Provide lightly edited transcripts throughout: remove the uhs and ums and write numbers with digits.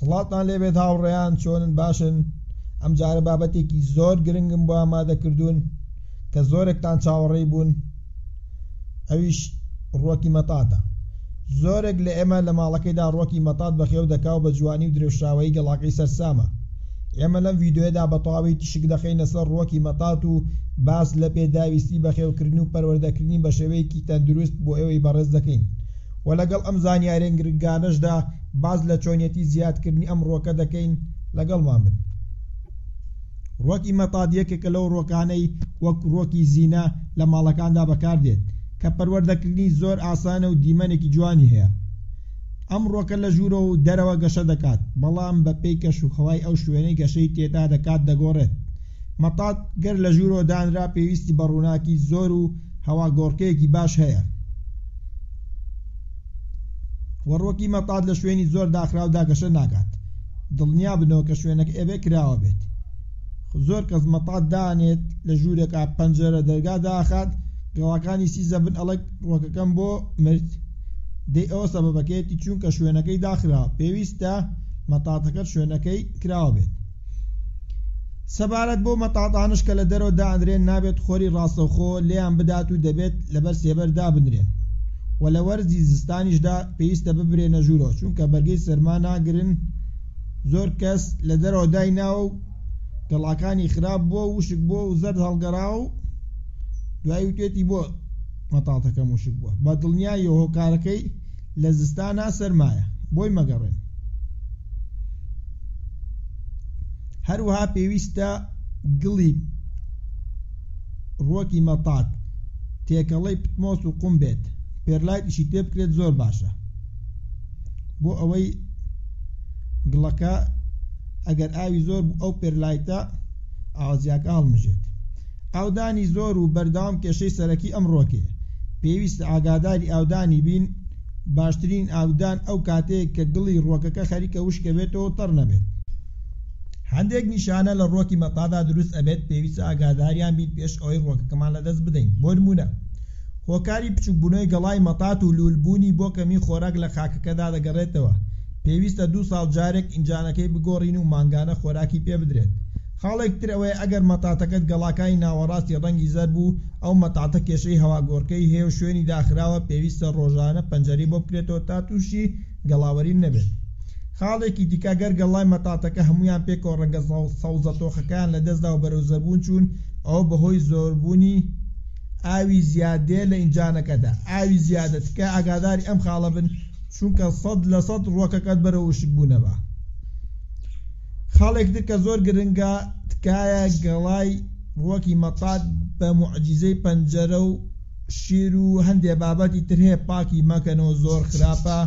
سڵاتان لێبێت هاوڕێیان، چۆنن؟ باشن؟ ئەم جارە بابەتێکی زۆر گرنگم بۆ ئامادەکردوون کە زۆرێکتان چاوەڕێی بوون، ئەویش ڕۆکی مەتاتە. زۆرێک لە ئێمە لە ماڵەکەیدا ڕۆکی مەتات بەخێو دەکا و بە جوانی و درێژراوەی گەڵاکەی سەرسامە. ئێمە لەم ڤیدۆیەدا بە تەواوی تشک دەخەینە سەر ڕۆکی مەتات و باس لە پێداویستی بەخێوکردن و پەروەردەکردنی بە شێوەیەکی تەندروست بۆ ئێوەی بەڕێز دەکەین و لەگەڵ ئەم زانیاریە گرنگانەشدا باز لە چۆنیەتی زیادکردنی ئەم ڕۆکە دەکەین. لەگەڵمان بن. ڕۆکی مەتات یەکێکە لەو ڕۆکانەی وەک ڕۆکی زینە لە ماڵەکاندا بەکاردێت کە پەروەردەکردنی زۆر ئاسانە و دیمەنێکی جوانی هەیە. ئەم ڕۆکە لە ژوورە و دەرەوە گەشە دەکات، بەڵام بەپێی کەشوخەوای ئەو شوێنەی گەشەی تێدا دەکات دەگۆڕێت. مەتات گەر لە ژوورەوە دانرا پێویستی بە ڕووناکی زۆر و هەواگۆڕکەیەکی باش هەیە. وەڕۆکی مەتات لە شوێنی زۆر داخراودا گەشە ناکات. دڵنیا بنەوە کە شوێنەکە ئەبێ کراوە بێت. زۆر کەس مەتات دانێت لە ژوورێکا پەنجەرە دەرگا داخات، گەڵاکانی سیزە بن ئەڵێک ڕۆکەکەم بۆ مرد. دەی ئەوە سەبەبەکەیەتی چونکە شوێنەکەی داخراوە، پێویستە مەتاتەکەت شوێنەکەی کراوە بێت. سەبارەت بۆ مەتاتانش کە لە دەرەوە دانرێن نابێت خۆری ڕاستەوخۆ لێیان بدات و دەبێت لەبەر سێبەر دابنرێن و لە وەرزی زستانیشدا پێویستە ببرێنە ژوورەوە، چونکە بەرگەی سەرما ناگرن. زۆر کەس لە دەرەوە دایناوە و گەڵاکانی خراپ بووە و وشک بووە و زەرد هەڵگەڕا و دوای وتێتی بۆ مەتاتەکەم وشک بووە. بە دڵنیای هۆکارەکەی لە زستانە سەرمایە، بۆی مەگەڕێن. هەروەها پێویستە گڵی ڕۆکی مەتات تێکەڵەی پتمۆس و قوم بێت، پێرلایتیشی تێ بکرێت، زۆر باشە بۆ ئەوەی گڵەکە ئەگەر ئاوی زۆر بوو ئەو پێرلایتە ئاوازیاکە هەڵمژێت. ئاودانی زۆر و بەردەوام کێشەی سەرەکی ئەم ڕۆکێ. پێویستە ئاگاداری ئاودانی بین. باشترین ئاودان ئەو کاتەیە کە گڵی ڕۆکەکە خەریکە وشکە بێتەوە تەڕ نەبێت. هەندێک نیشانە لە ڕۆکی مەتادا دروست ئەبێت، پێویستە ئاگاداریان بین پێش ئەوەی ڕۆکەکەمان لەدەست بدەین. بۆ نمونە هۆکاری بچووکبوونەوەی گەڵای مەتات و لولبوونی بۆ کەمی خۆراک لە خاکەکەدا دەگەڕێتەوە. پێویستە 2 ساڵ جارێک ئینجانەکەی بگۆڕین و مانگانە خۆراکی پێ بدرێت. خاڵێک تر ئەوەیە ئەگەر مەتاتەکەت گەڵاکانی ناوەڕاستی ڕەنگی زەر بوو، ئەو مەتاتە کێشەی هەواگۆڕکەی هەیە و شوێنی داخراوە، پێویستە ڕۆژانە پەنجەری بۆ بکرێتەوە تا تووشی گەڵاوەری نەبێت. خاڵێکی دیکە گەر گەڵای مەتاتەکە هەمویان پێکەوە ڕەنگە سەوزە تۆخەکان لە دەستدا و بەرەو زەربوون چوون، ئەو بەهۆی زۆربوونی ئاوی زیادێ لە ئینجانەکەدا. ئاوی زیادە تکە ئاگاداری ئەم خاڵە بن، چونکە 100% ڕۆکەکەت بەرەو وشک بوونەوە. خاڵێک تر کە زۆر گرنگە تکایە گەڵای ڕۆکی مەتات بە موعجیزەی پەنجەرە و شیر و هەندێک بابەتی تر هەیە پاکی مەکەنەوە، زۆر خراپە.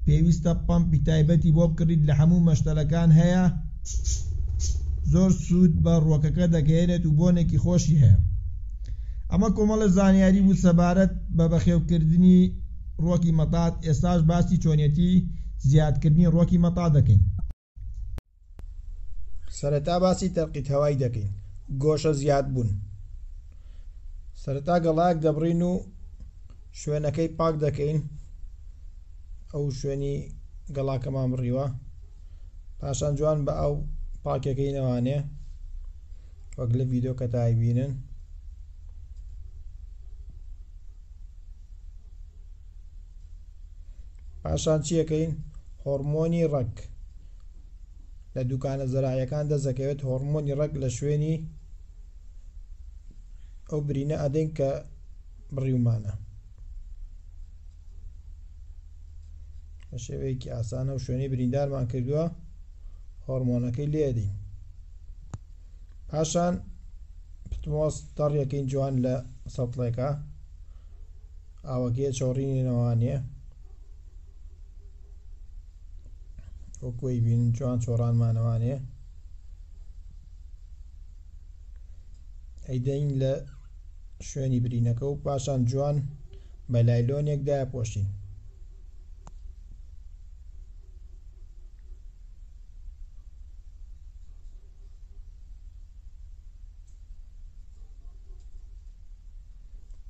پێویستە پەمپی تایبەتی بۆ بکڕیت، لە هەموو مەشتەلەکان هەیە. زۆر سوود بە ڕۆکەکە دەگەێنێت و بۆنێکی خۆشی هەیە. ئەمە کۆمەڵە زانیاری بوو سەبارەت بە بەخێوکردنی ڕۆکی مەتات. ئێستاش باسی چۆنیەتی زیادکردنی ڕۆکی مەتات دەکەین. سەرەتا باسی تەرقیت هەوای دەکەین. گۆشە زیاد بوون. سەرەتا گەڵایەک دەبڕین و شوێنەکەی پاک دەکەین، ئەو شوێنی گەڵاکەمان بڕیوە، پاشان جوان بە ئەو پاکەکەی نەوانێ وەک لە ڤیدۆ کە تایبینن. پاشان چیەکەین؟ هۆرمۆنی ڕەگ لە دوکانە زەراعیەکان دەزەکەوێت. هۆرمۆنی ڕەگ لە شوێنی ئەو برینە ئەدەین کە بڕیومانە. بە شێوەیەکی ئاسانە و شوێنی بریندارمان کردووە، هۆرمۆنەکەی لێدەین. پاشان پتمۆس تەڕیەکەین جوان لە سەتڵێکە، ئاوەکەیە چۆڕینی نەوانێ وەکوی بینن جوان چۆڕانمانەوانێ. ئەیدەین لە شوێنی برینەکە و پاشان جوان بە لایلۆنێک دایپۆشین.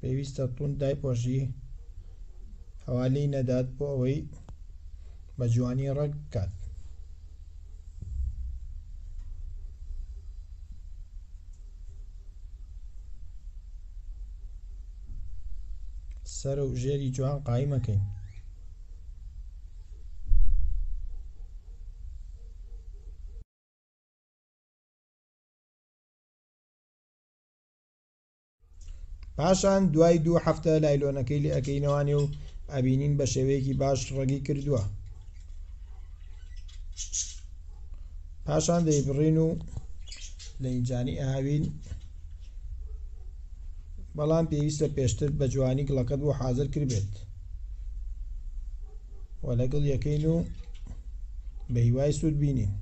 پێویستە تون دایپۆشی، هەوالی نەدات بۆ ئەوەی بە جوانی ڕەگ بکات. سەر و ژێری جوان قایمەکەین. پاشان دوای 2 هەفتە لایلۆنەکەی لێ ئەەکەینەوانێ و ئەبینین بە شێوەیەکی باش ڕێگی کردووە. پاشان دەیبڕین و لە ئینجانی ئاوین، بەڵام پێویستە پێشتر بە جوانی گڵەکەت بۆ حازر کردبێت و لەگەڵ یەکەین و بە هیوای سوود بینین.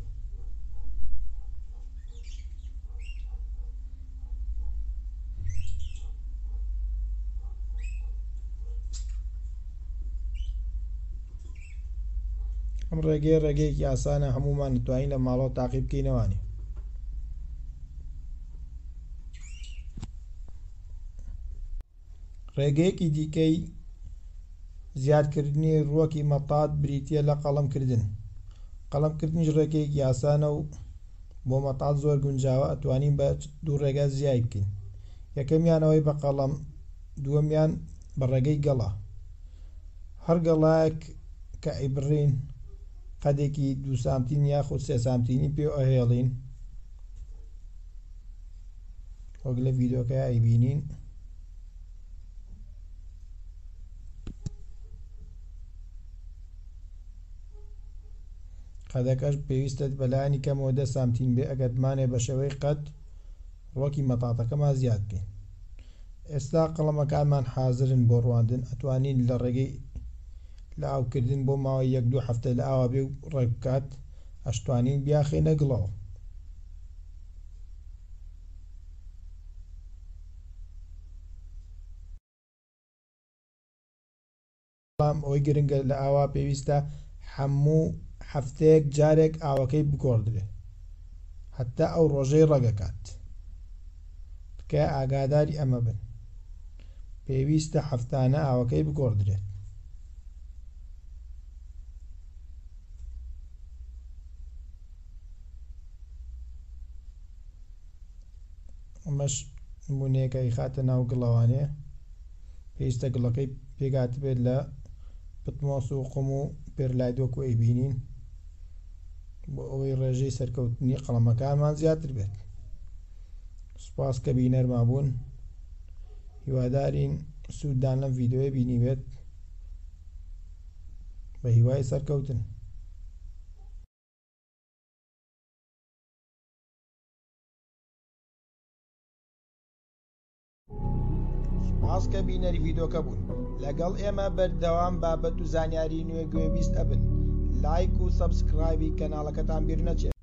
ئەم ڕێگەیەکی ئاسانە، هەمومان دەتوانین لە ماڵەوە تاقی بکەینەوانی. ڕێگەیەکی دیکەی زیادکردنی ڕووەکی مەتات بریتیە لە قەڵەمکردن. قەڵەمکردنیش ڕێگەیەکی ئاسانە و بۆ مەتات زۆر گونجاوە، ئەتوانین بە 2 ڕێگە زیای بکەین. یەکەمیان ئەوەی بە قەڵەم، دووەمیان بە ڕێگەی گەڵا. هەر گەڵایەک کە ئەیبڕین قەدێکی 2 سانتیم یاخود 3 سانتیمی پێ ئەهێڵین، وەک لە ڤیدۆکە ئەیبینین. قەدەکەش پێویستە بەلایانی کەمەوە 10 سانتیم بێ ئەگەر بمانێ بە شێوەی قەد ڕووەکی مەتاتەکەمان زیاد بکەین. ئێستا قەڵەمەکانمان حازرن بۆ ڕواندن. ئەتوانین لە ڕێگەی لە ئاوکردن بۆ ماوەی 1-2 هەفتە لە ئاوا بێ و ڕێک بکات، ئەشتوانین بیاخێنە گڵەوە. بەڵام ئەوەی گرنگە لە ئاوا پێویستە هەموو هەفتەیەک جارێک ئاوەکەی بگۆڕدرێت، هەتا ئەو ڕۆژەی ڕەگەکات. تکایە ئاگاداری ئەمە بن، پێویستە هەفتانە ئاوەکەی بگۆڕدرێت. ئەمەش نمونەیەکەی خاتە ناو گڵەوانێ. پێویستە گڵەکەی پێگات بێت لە پتمۆس و قوم و پێرلایدۆک و ئەیبینین، بۆ ئەوەی ڕێژەی سەرکەوتنی قەڵەمەکانمان زیاتر بێت. سوپاس کە بینەرمان بوون. هیوادارین سووددان لەم ڤیدۆیە بینی بێت. بە هیوای سەرکەوتن. سوپاس کە بینەری ڤیدۆکە بوون. لەگەڵ ئێمە بەردەوام بابەت و زانیاری نوێ گوێبیست ئەبن. لایک و سەبسکرایبی کەناڵەکەتان بیر نەچێت.